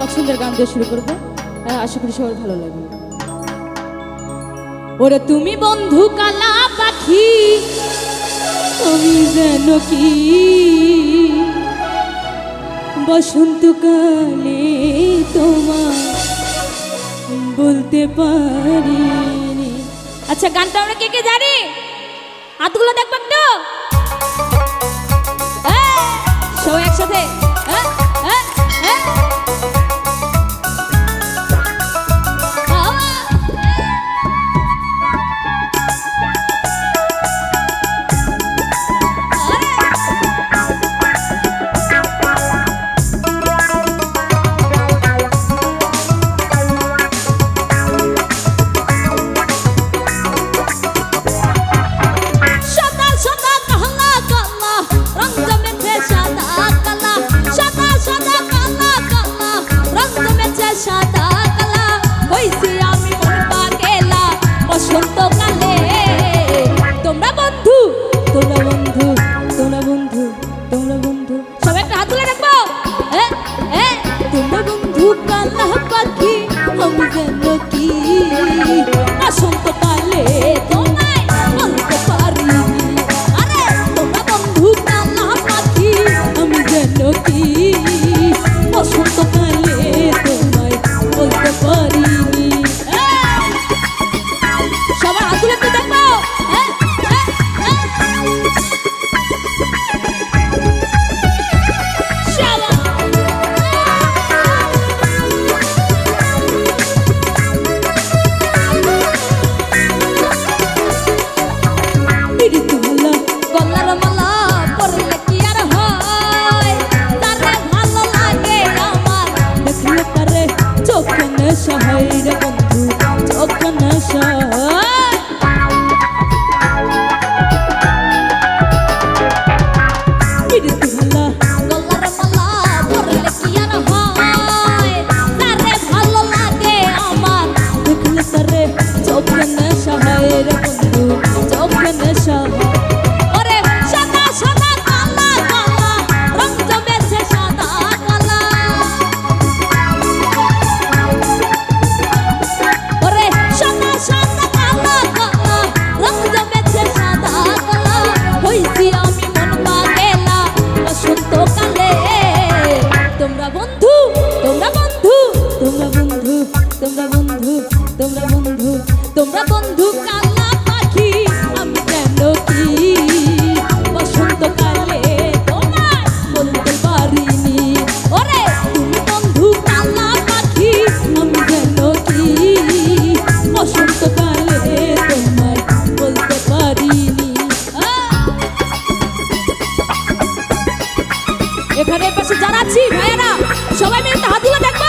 পছন্দের গান দিয়ে শুরু করবো, আশা করি সবার ভালো লাগবে। ওরে তুমি বন্ধু কালা পাখি, আমি যেন কি বসন্তকালে তোমার বলতে পারি। আচ্ছা, গানটা আমরা কে কে জানি? হাতগুলো দেখবেন তো সবাই একসাথে। তোমরা বন্ধু কালা পাখি, আমি যেন কি বসন্তকালে তোমার বলতে পারিনি। ওরে তুমি বন্ধু কালা পাখি, আমি যেন কি বসন্তকালে তোমার বলতে পারিনি। এখানে পাশে যারা আছি ভাইয়ারা, সবাই মিলে হাত তুলে দেখবো।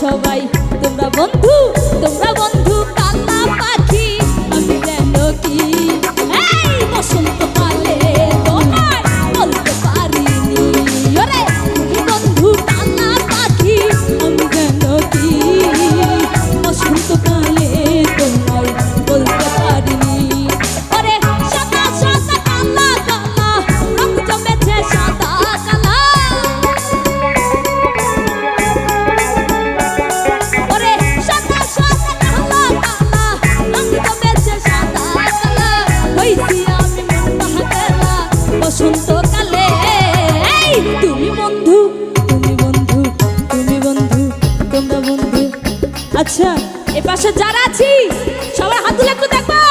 সবাই তোমরা বন্ধু, তোমরা বন্ধু কালা পাখি, আমি যেন কি বসন্তকালে তোমার বলতে পারিনি। ওরে তুমি বন্ধু কালা পাখি, আমি যেন কি বসন্তকালে তোমার বলতে পারিনি। ওরে সাদা সাদা কালা কালা রং জমেছে সাদা কালা। আচ্ছা এ পাশে যারা আছি সবার হাত তুলে একটু দেখো।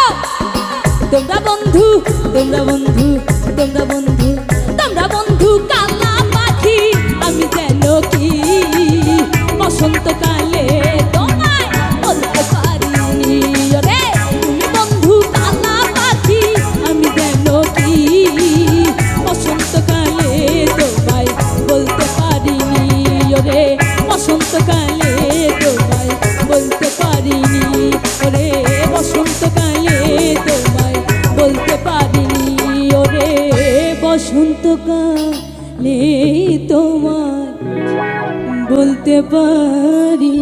তোমরা বন্ধু তোমরা বন্ধু তোমরা বন্ধু তোমরা বন্ধু কালা পাখি আমি যেন কি বসন্তকালে তোমায় বলতে পারিনি রে। তুমি বন্ধু কালা পাখি আমি যেন কি বসন্তকালে তোমায় বলতে পারিনি রে। বসন্তকালে তোমায় বলতে পারিনি রে। বসন্তকালে তোমায় বলতে পারিনি ওরে। বসন্তকালে তোমায় বলতে পারি।